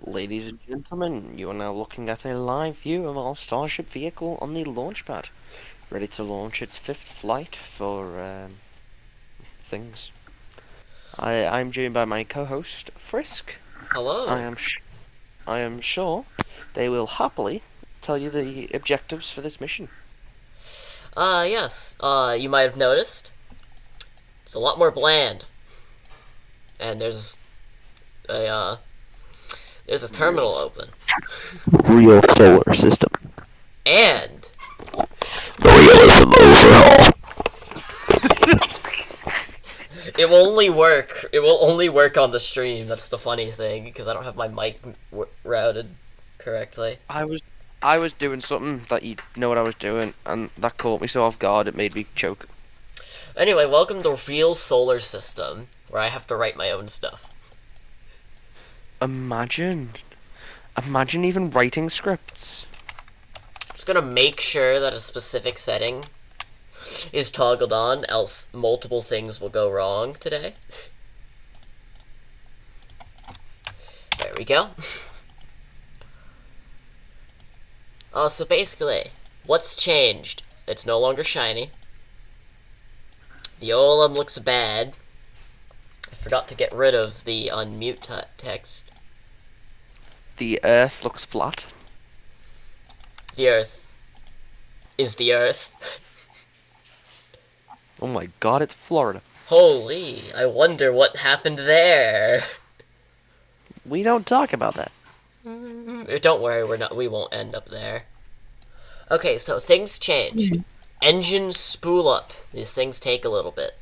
Ladies and gentlemen, you are now looking at a live view of our Starship vehicle on the launch pad, ready to launch its fifth flight for things. I'm joined by my co-host Frisk. I Hello. am I am sure they will happily tell you the objectives for this mission. Yes. You might have noticed it's a lot more bland, and a there's a Real, terminal open, real solar system. and Realism overhaul. it will only work. It will only work on the stream. That's the funny thing because I don't have my mic routed correctly. I was doing something that you know what I was doing, and that caught me so off guard it made me choke. Anyway, welcome to Real Solar System, where I have to write my own stuff. Imagine, imagine even writing scripts. Just gonna make sure that a specific setting is toggled on, else multiple things will go wrong today. There we go. So basically, what's changed? It's no longer shiny. The OLM looks bad. I forgot to get rid of the unmute text. The Earth looks flat. The Earth is the Earth. Oh my god, it's Florida. Holy, I wonder what happened there. We don't talk about that. Don't worry, we won't end up there. Okay, so things change. Engines spool up. These things take a little bit.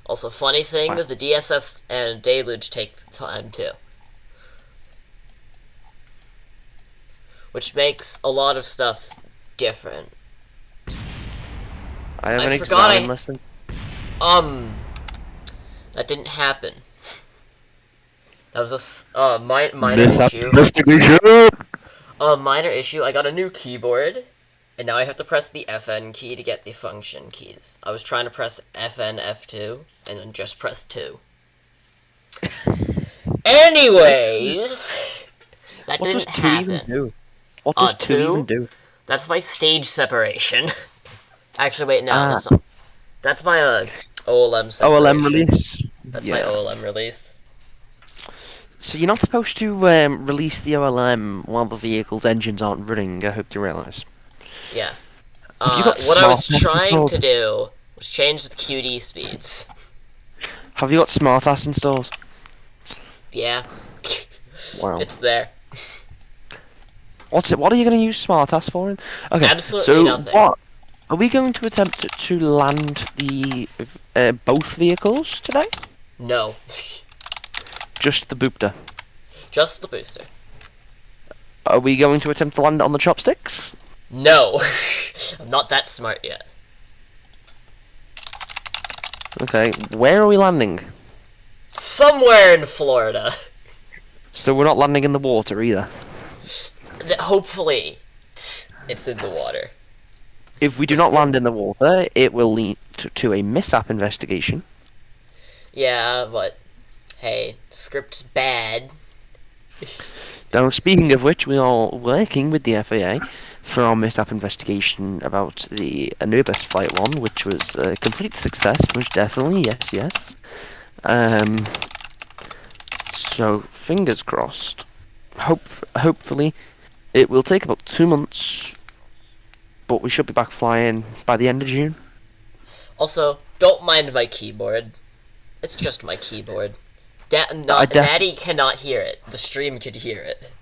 Also, funny thing, Wow. the DSS and Deluge take time too. Which makes a lot of stuff different. I have I an forgot exam lesson. That didn't happen. That was a minor Mishap issue. investigation! A minor issue. I got a new keyboard, and now I have to press the FN key to get the function keys. I was trying to press FN F2, and then just press 2. Anyways, that What does didn't 2 even happen. do? What does 2 even 2? do? That's my stage separation. Actually, wait, no, Ah, that's my OLM OLM separation. release. That's my Yeah. OLM release. So you're not supposed to release the OLM while the vehicle's engines aren't running, I hope you realise. Yeah. Have you got What I smart was ass trying installed? to do was change the QD speeds. Have you got smart ass installed? Yeah. Wow. It's there. What are you going to use smartass for? Okay, Absolutely so nothing. what are we going to attempt to land the both vehicles today? No. Just the boopter. Just the booster. Are we going to attempt to land it on the chopsticks? No. I'm not that smart yet. Okay, where are we landing? Somewhere in Florida. So we're not landing in the water either. Hopefully, it's in the water. If we do not land in the water, it will lead to a mishap investigation. Yeah, but hey, script's bad. Now, speaking of which, we are working with the FAA for our mishap investigation about the Anubis Flight 1, which was a complete success, most definitely, yes, yes. So, fingers crossed. Hopefully, it will take about 2 months, but we should be back flying by the end of June. Also, don't mind my keyboard. It's just my keyboard. I Natty cannot hear it. The stream could hear it.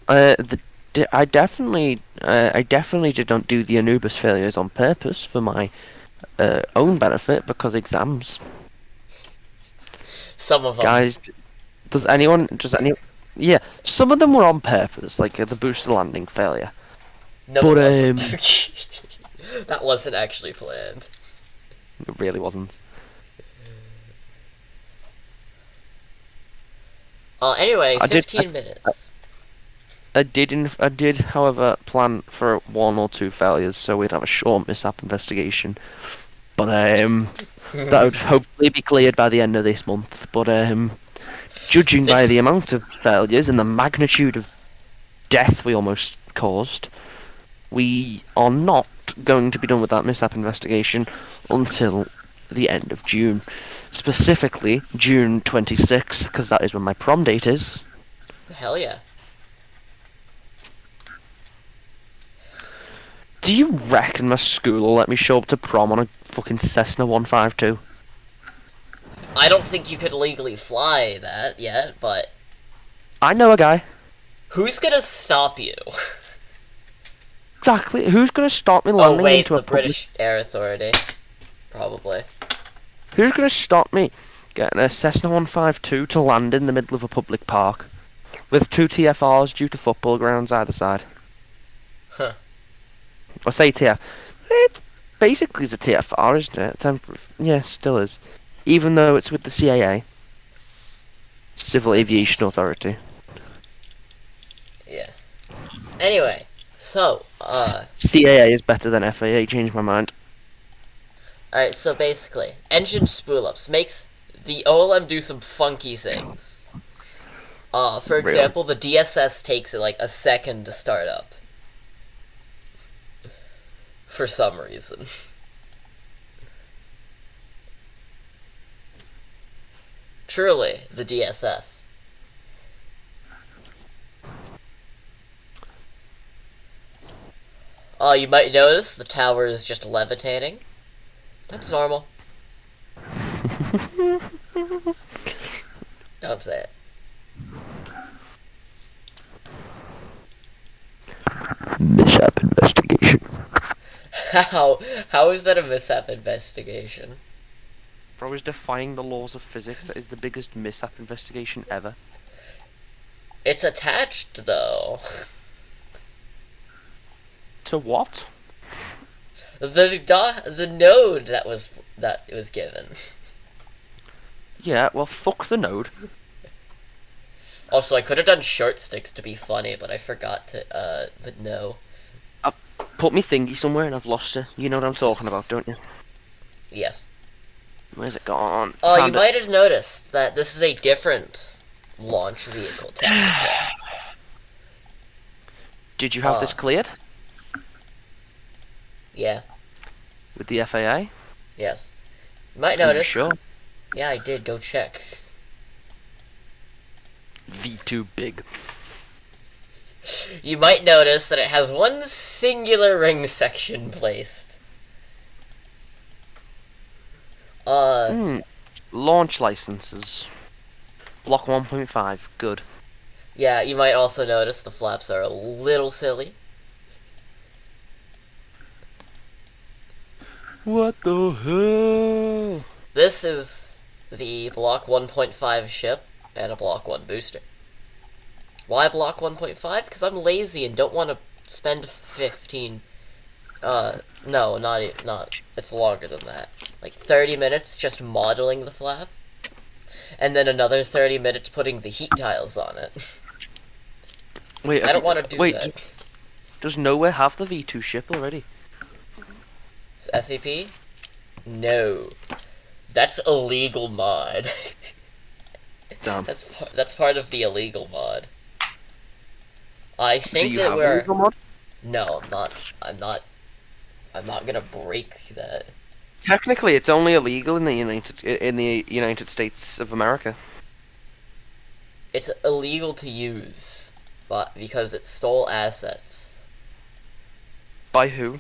I definitely did not do the Anubis failures on purpose for my own benefit because exams. Some of them. Guys, does any, yeah, some of them were on purpose, like the booster landing failure. No, But, it wasn't. That wasn't actually planned. It really wasn't. Anyway, I did, 15 minutes. I did, however, plan for 1 or 2 failures, so we'd have a short mishap investigation. But that would hopefully be cleared by the end of this month. But Judging by the This amount of failures and the magnitude of death we almost caused, we are not going to be done with that mishap investigation until the end of June. Specifically, June 26th, because that is when my prom date is. hell yeah. Do you reckon my school will let me show up to prom on a fucking Cessna 152? I don't think you could legally fly that yet, but I know a guy. who's gonna stop you? Exactly. Who's going to stop me Oh landing wait, into a the public... British Air Authority. Probably. Who's going to stop me getting a Cessna 152 to land in the middle of a public park with two TFRs due to football grounds either side? Huh. I say TF. It basically is a TFR, isn't it? Yeah, still is. Even though it's with the CAA, Civil Aviation Authority. Yeah. Anyway, so, CAA is better than FAA, changed my mind. alright, so basically, engine spool-ups makes the OLM do some funky things. For Really? example, the DSS takes it like a second to start up. For some reason. Truly, the DSS. You might notice the tower is just levitating. That's normal. Don't say it. Mishap investigation. How is that a mishap investigation? Bro is defying the laws of physics. That is the biggest mishap investigation ever. It's attached though. To what? The node that was given. Yeah, well, fuck the node. Also, I could have done short sticks to be funny, but I forgot to. But no. I've put me thingy somewhere and I've lost it. You know what I'm talking about, don't you? Yes. Where's it gone? Oh, you Found it. might have noticed that this is a different launch vehicle, technically. Did you have this cleared Yeah. with the FAA? Yes. You might Are you notice. sure? Yeah, I did. Go check. V2 big. You might notice that it has one singular ring section placed. Launch licenses. Block 1.5. Good. Yeah, you might also notice the flaps are a little silly. What the hell? This is the Block 1.5 ship and a Block 1 booster. Why Block 1.5? Because I'm lazy and don't want to spend 15... no, not... It's longer than that. Like 30 minutes just modeling the flap. And then another 30 minutes putting the heat tiles on it. Wait, I don't want to do wait, that. Does Nowhere have the V2 ship already? SCP? No. That's illegal mod. Damn. That's part of the illegal mod. I think Do you that have we're... a legal mod? No, I'm not gonna break that. Technically, it's only illegal in the United States of America. It's illegal to use, but because it stole assets. By who?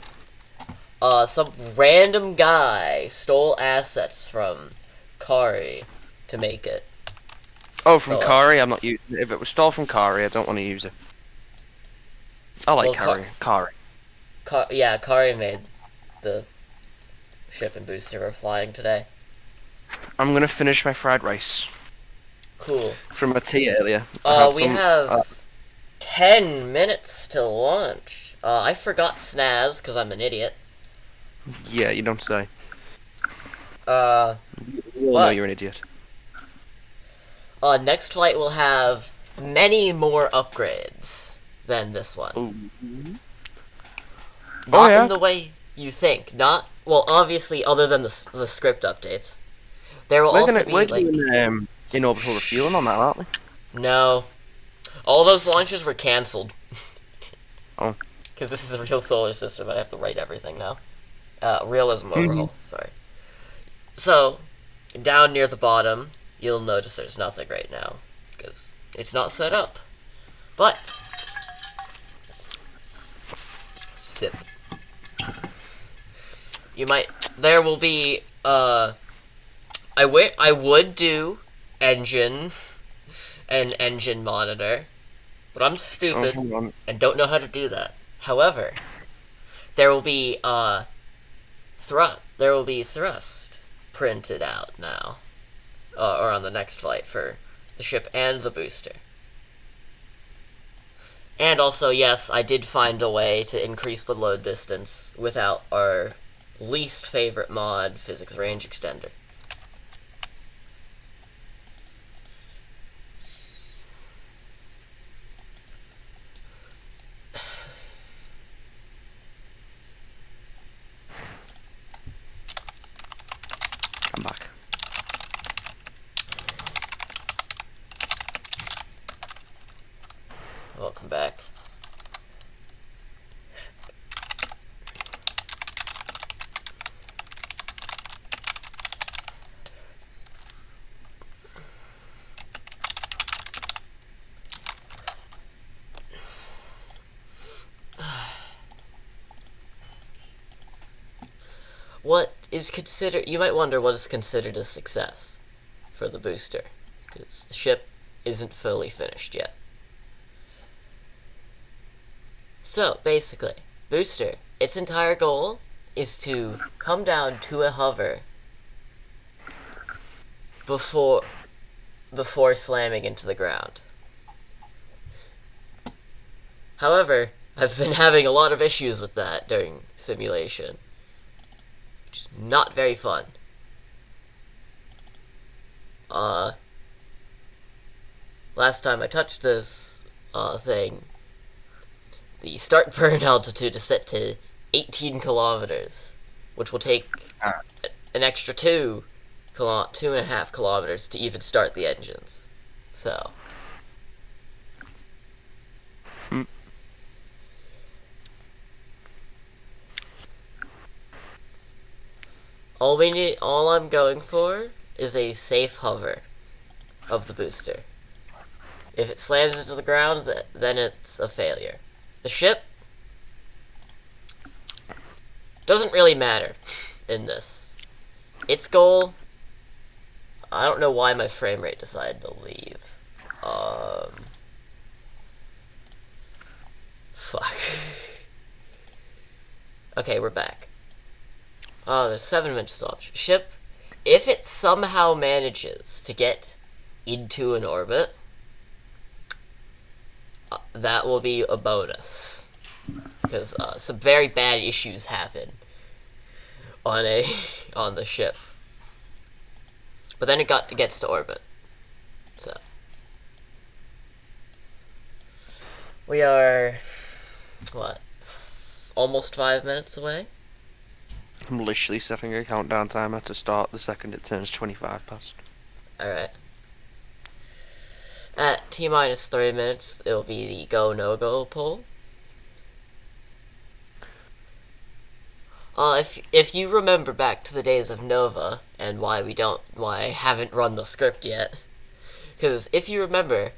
Some random guy stole assets from Kari to make it. Oh, from So, Kari. I'm not using it. If it was stole from Kari, I don't want to use it. I like Well, Kari. Yeah, Kari made the ship and booster we're flying today. I'm gonna finish my fried rice Cool. from a tea earlier. We have 10 minutes till launch. I forgot snaz because I'm an idiot. Yeah, you don't say. Uh, You all know What? you're an idiot. Next flight will have many more upgrades than this one. Ooh. Not yeah? in the way you think. Well, obviously, other than the script updates. There will also be, like... in orbital refueling on that, aren't we? No. All those launches were cancelled. Oh. Because this is a real solar system, I have to write everything now. Realism overhaul, sorry. So, down near the bottom, you'll notice there's nothing right now. Because it's not set up. But, sip. There will be, I would do an engine monitor, but I'm stupid and don't know how to do that. However, there will be thrust printed out now, or on the next flight for the ship and the booster. And also, yes, I did find a way to increase the load distance without our least favorite mod, physics range extender. I'm back. Welcome back. You might wonder what is considered a success for the booster, because the ship isn't fully finished yet. So, basically, booster, its entire goal is to come down to a hover before slamming into the ground. However, I've been having a lot of issues with that during simulation, which is not very fun. Last time I touched this thing, the start burn altitude is set to 18 kilometers, which will take an extra 2.5 kilometers to even start the engines. So, all I'm going for is a safe hover of the booster. If it slams into the ground, then it's a failure. The ship doesn't really matter in this. Its goal, I don't know why my frame rate decided to leave. Fuck. Okay, we're back. Oh, there's 7 minutes to launch. Ship, if it somehow manages to get into an orbit, that will be a bonus. Because some very bad issues happen on the ship. But then it gets to orbit. So we are almost 5 minutes away. I'm literally setting a countdown timer to start the second it turns 25 past. Alright. At T-minus 3 minutes, it'll be the go, no-go poll. If you remember back to the days of Nova, and why I haven't run the script yet, because if you remember,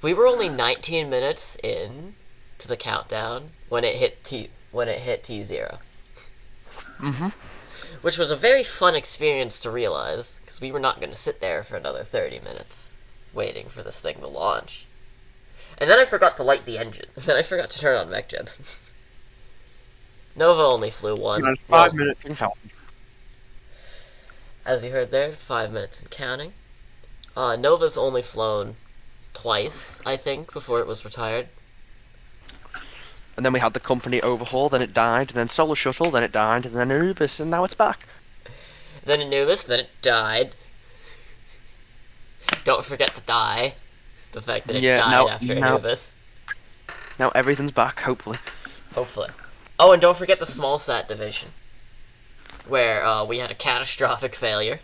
we were only 19 minutes in to the countdown when it hit T0. Which was a very fun experience to realize, because we were not going to sit there for another 30 minutes waiting for this thing to launch. And then I forgot to light the engine. And then I forgot to turn on MechJeb. Nova only flew one. And 5 minutes and counting. As you heard there, 5 minutes and counting. Nova's only flown twice, I think, before it was retired. And then we had the company overhaul, then it died, and then Solar Shuttle, then it died, and then Anubis, and now it's back. Then Anubis, then it died. Don't forget to die. The fact that it died after Anubis. Now everything's back, hopefully. Hopefully. Oh, and don't forget the small sat division, where we had a catastrophic failure.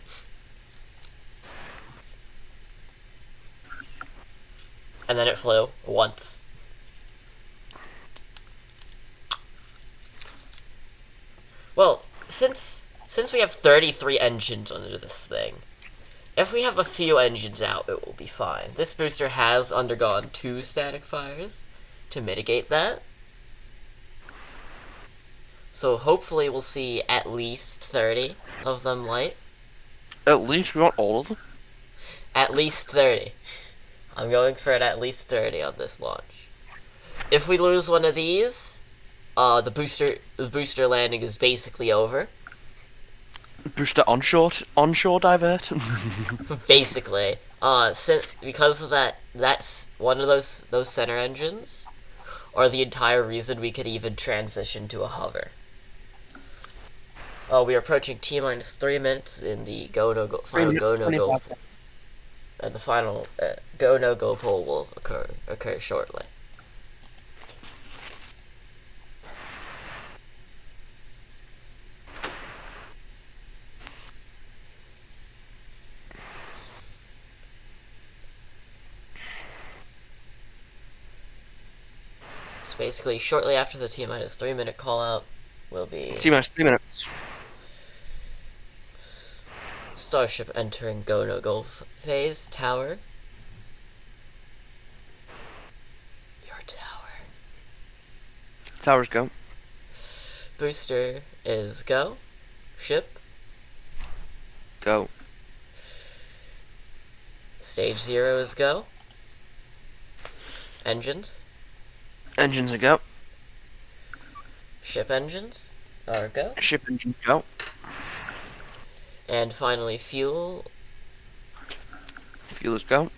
And then it flew once. Well, since we have 33 engines under this thing, if we have a few engines out, it will be fine. This booster has undergone 2 static fires to mitigate that. So hopefully we'll see at least 30 of them light. At least we want all of them. At least 30. I'm going for it at least 30 on this launch. If we lose one of these, the booster landing is basically over. Booster onshore divert. Basically, because of that's one of those center engines, or the entire reason we could even transition to a hover. We are approaching T-minus 3 minutes in the final go-no-go, and the final go-no-go poll will occur shortly. So basically, shortly after the T-minus 3 minute call out will be T-minus 3 minutes. Starship entering go-no-go phase. Tower. Your tower. Towers go. Booster is go. Ship. Go. Stage 0 is go. Engines. Engines are go. Ship engines are go. Ship engine go. And finally, fuel. Fuelers go.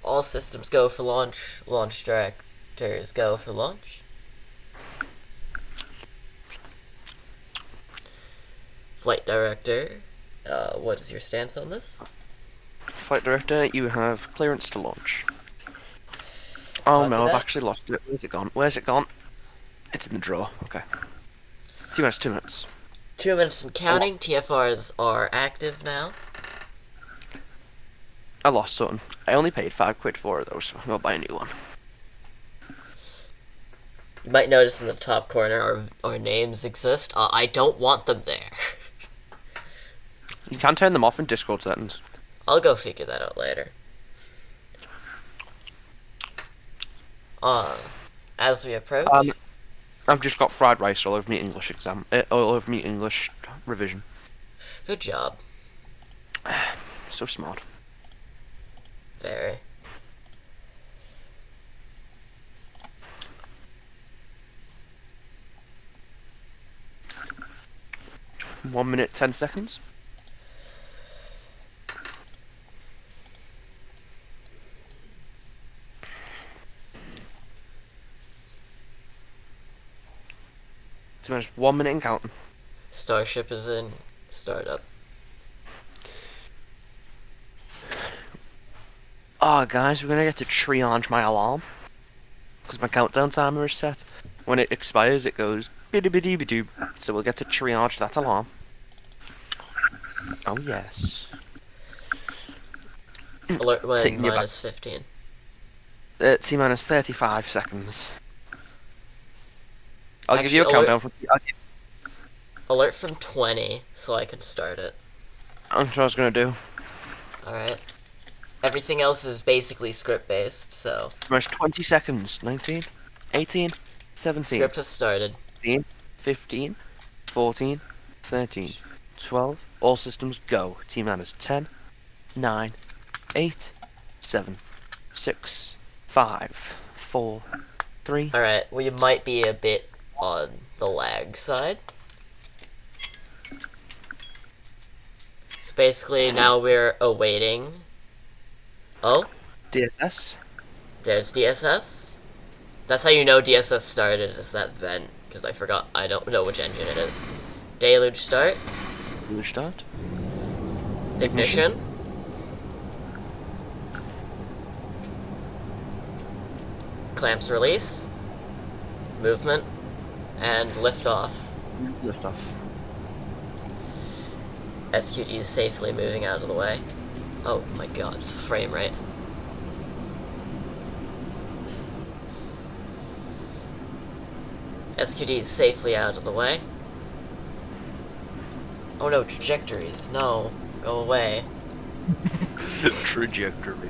All systems go for launch. Launch directors go for launch. Flight director, what is your stance on this? Flight director, you have clearance to launch. Oh Copy no, I've that. actually lost it. Where's it gone? Where's it gone? It's in the drawer. Okay. T-minus 2 minutes. 2 minutes and counting. TFRs are active now. I lost something. I only paid £5 for it though, so I'll buy a new one. You might notice in the top corner our names exist. I don't want them there. You can turn them off in Discord settings. I'll go figure that out later. As we approach, I've just got fried rice all over me English exam. All over me English revision. good job. So smart. Very. One minute, 10 seconds. T-minus 1 minute and counting. Starship is in startup. Oh, guys, we're gonna get to triage my alarm. Because my countdown timer is set. When it expires, it goes biddy-biddy-bidoo. So we'll get to triage that alarm. Oh, yes. Alert when Taking you back. minus 15. T-minus 35 seconds. I'll give you a Actually, countdown from... Alert from 20, so I can start it. That's what I was gonna do. Alright. Everything else is basically script-based, so... T-minus 20 seconds. 19, 18, 17, Script has started. 16, 15, 14, 13, 12. All systems go. T-minus 10, 9, 8, 7, 6, 5, 4, 3. Alright, we might be a bit on the lag side. So basically, now we're awaiting... Oh, DSS. there's DSS. That's how you know DSS started, is that vent. Because I don't know which engine it is. Deluge start. Blue start. Ignition. Clamps release. Movement. And liftoff. Liftoff. SQD is safely moving out of the way. Oh my god, frame rate. SQD is safely out of the way. Oh no, trajectories. No. Go away. Trajectory.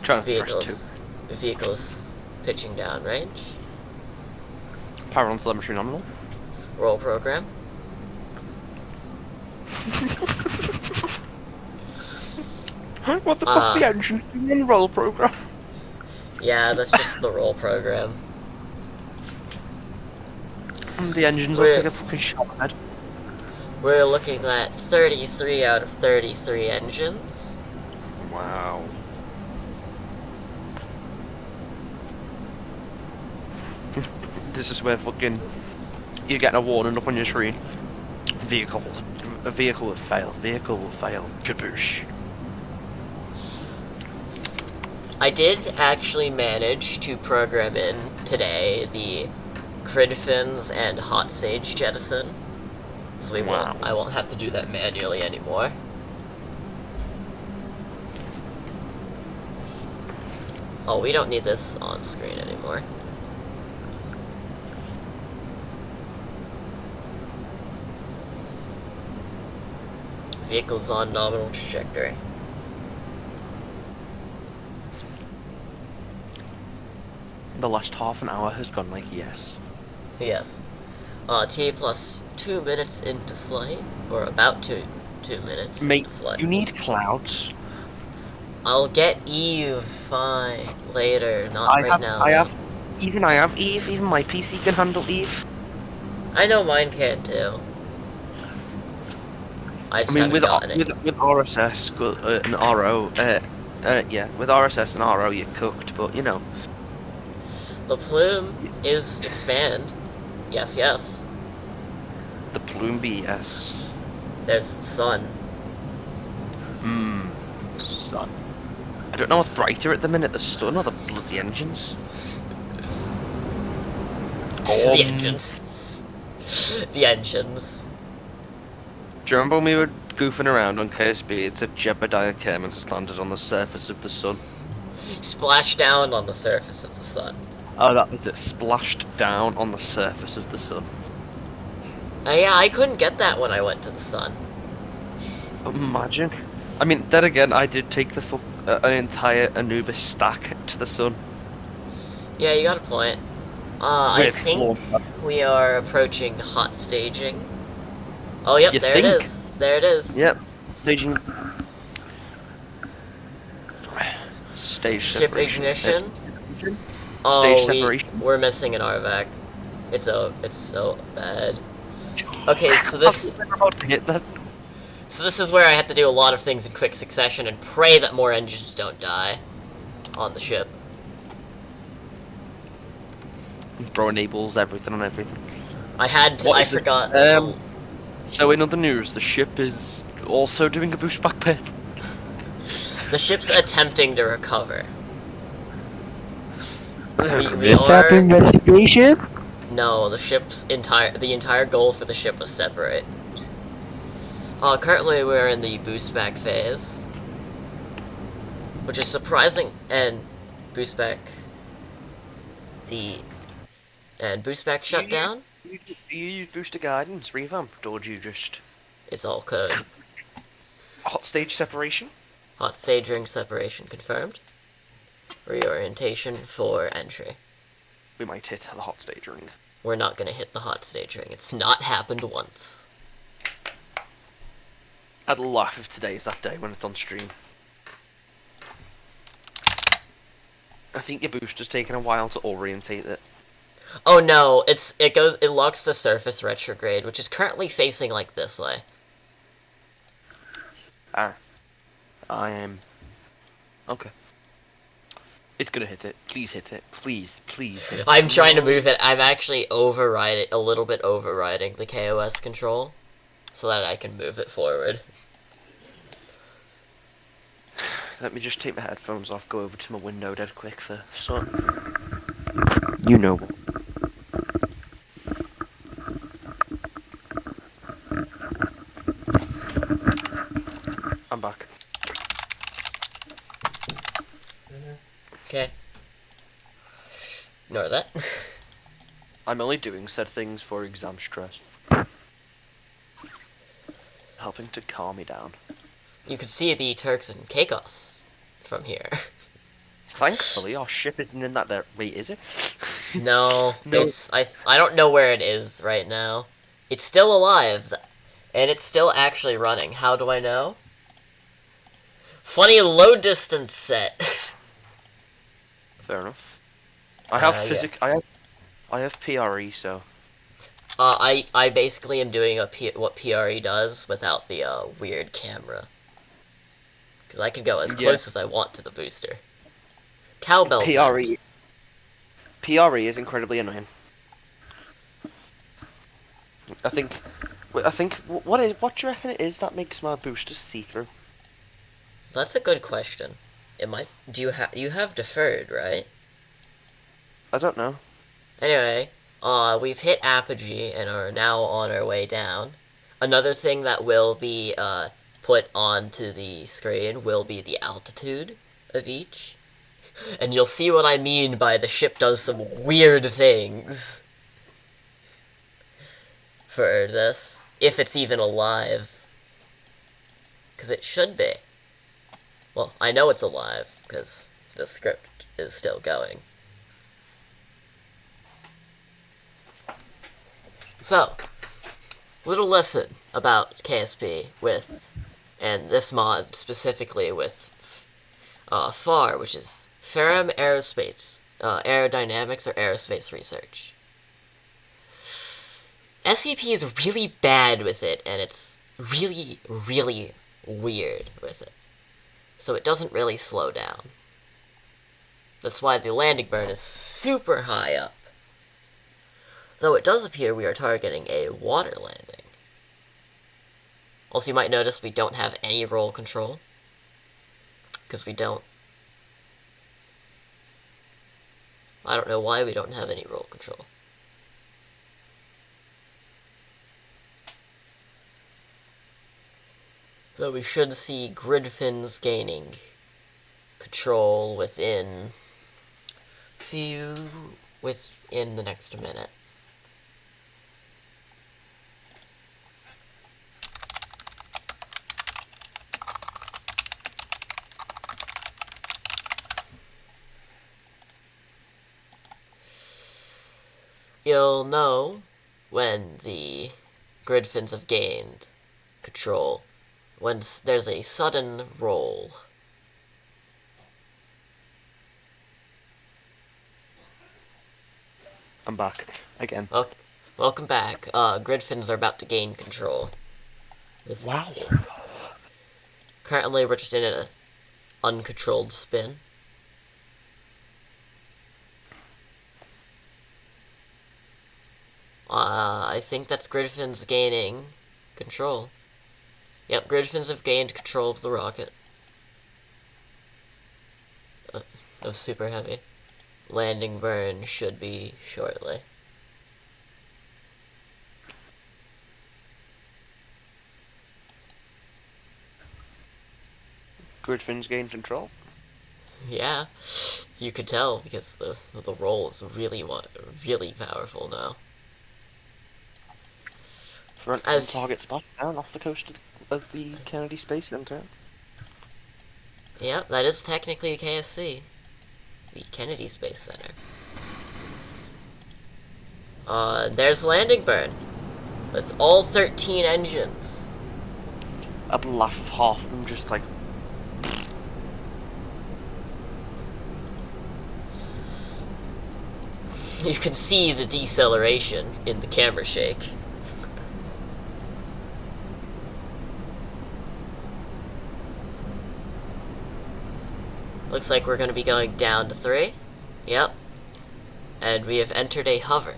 Trying to press 2. Vehicles pitching down range. Power on telemetry nominal. Roll program. What the fuck the engine's doing in roll program? Yeah, that's just the roll program. The engine's looking like a fucking shot head. We're looking at 33 out of 33 engines. Wow. This is where fucking you're getting a warning up on your screen. A vehicle will fail. Vehicle will fail. Kaboosh. I did actually manage to program in today the grid fins and hot stage jettison, so I won't have to do that manually anymore. Oh, we don't need this on screen anymore. Vehicle's on nominal trajectory. The last half an hour has gone like yes. Yes. T plus 2 minutes into flight, or about 2 minutes Mate, into flight. you need clouds. I'll get Eve fine later, not right now. I have Eve. Even my PC can handle Eve. I know mine can too. I mean, with RSS and RO, with RSS and RO you're cooked, but you know. The plume is expand. Yes, yes. The plume BS. There's sun. Sun. I don't know what's brighter at the minute, the sun or the bloody engines. The engines. The engines. Do you remember when we were goofing around on KSB? It said Jebediah came and just landed on the surface of the sun. Splashed down on the surface of the sun. Oh, that was it. Splashed down on the surface of the sun. Yeah, I couldn't get that when I went to the sun. Imagine. I mean, then again, I did take an entire Anubis stack to the sun. Yeah, you got a point. I think we are approaching hot staging. Oh, yep, there it is. There it is. Yep. Staging. Stage Ship separation. ignition. Stage separation. We're missing an RVAC. It's so bad. Okay, so this is where I have to do a lot of things in quick succession and pray that more engines don't die on the ship. Bro enables everything on everything. I forgot. So in other news, the ship is also doing a boost back pin. The ship's attempting to recover. Investigation? No, the entire goal for the ship was separate. Currently we're in the boost back phase, which is surprising, and boost back shut down. Do you use booster guidance revamped, or do you just... It's all code. Hot stage separation? Hot staging separation confirmed. Reorientation for entry. We might hit the hot stage ring. We're not gonna hit the hot stage ring. It's not happened once. I'd laugh if today is that day when it's on stream. I think your booster's taking a while to orientate it. Oh no, it locks the surface retrograde, which is currently facing like this way. I am... Okay. It's gonna hit it. Please hit it. Please hit it. I'm trying to move it. I'm actually a little bit overriding the KOS control, so that I can move it forward. Let me just take my headphones off, go over to my window dead quick for sun. You know what. I'm back. Okay. Ignore that. I'm only doing said things for exam stress. Helping to calm me down. You could see the Turks and Caicos from here. Thankfully, our ship isn't in that there. Wait, is it? No, No. it's I don't know where it is right now. It's still alive, and it's still actually running. How do I know? Funny low distance set. Fair enough. I have Yeah. I have PRE, so I basically am doing what PRE does without the weird camera. Because I can go as yeah. close as I want to the booster. Cowbell PRE vent. PRE is incredibly annoying. I think what do you reckon it is that makes my boosters see through? That's a good question. It might. You have deferred, right? I don't know. Anyway, we've hit apogee and are now on our way down. Another thing that will be put onto the screen will be the altitude of each. And you'll see what I mean by the ship does some weird things for this, if it's even alive. Because it should be. Well, I know it's alive, because the script is still going. So, little lesson about KSP with, and this mod specifically with FAR, which is Ferrum Aerospace, Aerodynamics or Aerospace Research. SCP is really bad with it, and it's really, really weird with it. So it doesn't really slow down. That's why the landing burn is super high up. Though it does appear we are targeting a water landing. Also, you might notice we don't have any roll control. Because we don't. I don't know why we don't have any roll control. Though we should see grid fins gaining control within the next minute. You'll know when the grid fins have gained control when there's a sudden roll. I'm back again. Welcome back. Grid fins are about to gain control. Wow. Currently, we're just in an uncontrolled spin. I think that's grid fins gaining control. Yep, grid fins have gained control of the rocket. Of Super Heavy. Landing burn should be shortly. Grid fins gain control. Yeah, you could tell because the roll is really powerful now. Front As target spot down off the coast of the Kennedy Space Center. yeah, that is technically KSC, the Kennedy Space Center. There's landing burn with all 13 engines. I'd laugh if half of them just like. You can see the deceleration in the camera shake. Looks like we're going to be going down to 3. Yep. And we have entered a hover.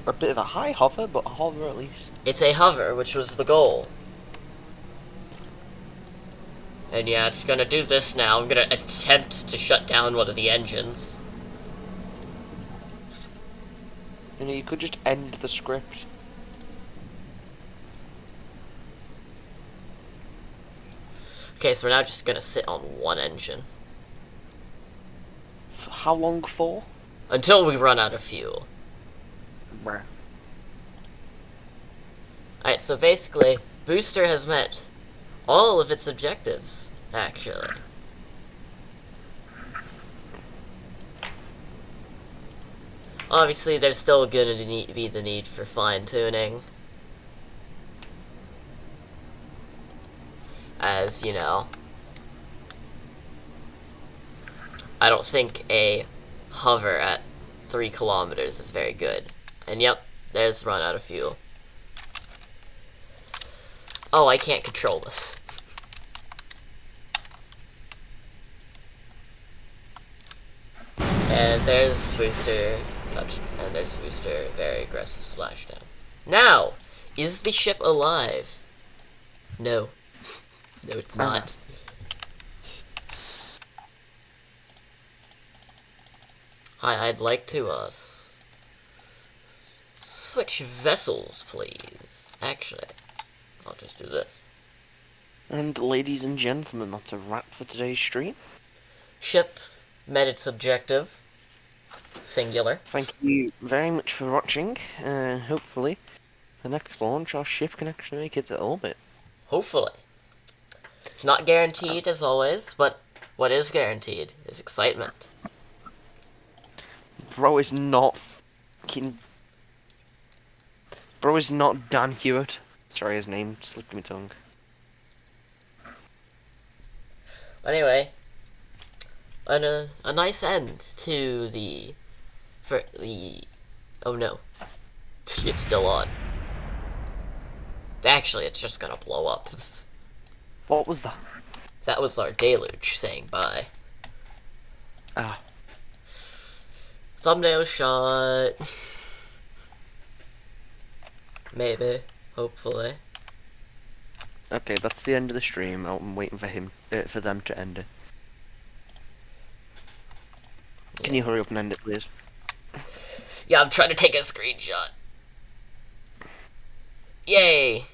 A bit of a high hover, but a hover at least. It's a hover, which was the goal. And yeah, it's gonna do this now. I'm gonna attempt to shut down one of the engines. You know, you could just end the script. Okay, so we're now just gonna sit on one engine. how long for? Until we run out of fuel. Bruh. Alright, so basically, Booster has met all of its objectives, actually. Obviously, there's still gonna be the need for fine-tuning. As, you know, I don't think a hover at 3 kilometers is very good. And yep, there's run out of fuel. Oh, I can't control this. And there's Booster, touch, and there's Booster, very aggressive splashdown. Now, is the ship alive? No. No, it's not. Hi, I'd like to, switch vessels, please. Actually, I'll just do this. And ladies and gentlemen, that's a wrap for today's stream. Ship met its objective. Singular. Thank you very much for watching. Hopefully, the next launch, our ship can actually make it to orbit. Hopefully. It's not guaranteed, as always, but what is guaranteed is excitement. Bro is not fucking... Bro is not Dan Hewitt. Sorry, his name slipped my tongue. Anyway, a nice end to the... Oh no. It's still on. Actually, it's just gonna blow up. What was that? That was our deluge saying bye. Ah. Thumbnail shot. Maybe. Hopefully. Okay, that's the end of the stream. I'm waiting for them to end it. Can you hurry up and end it, please? Yeah, I'm trying to take a screenshot. Yay!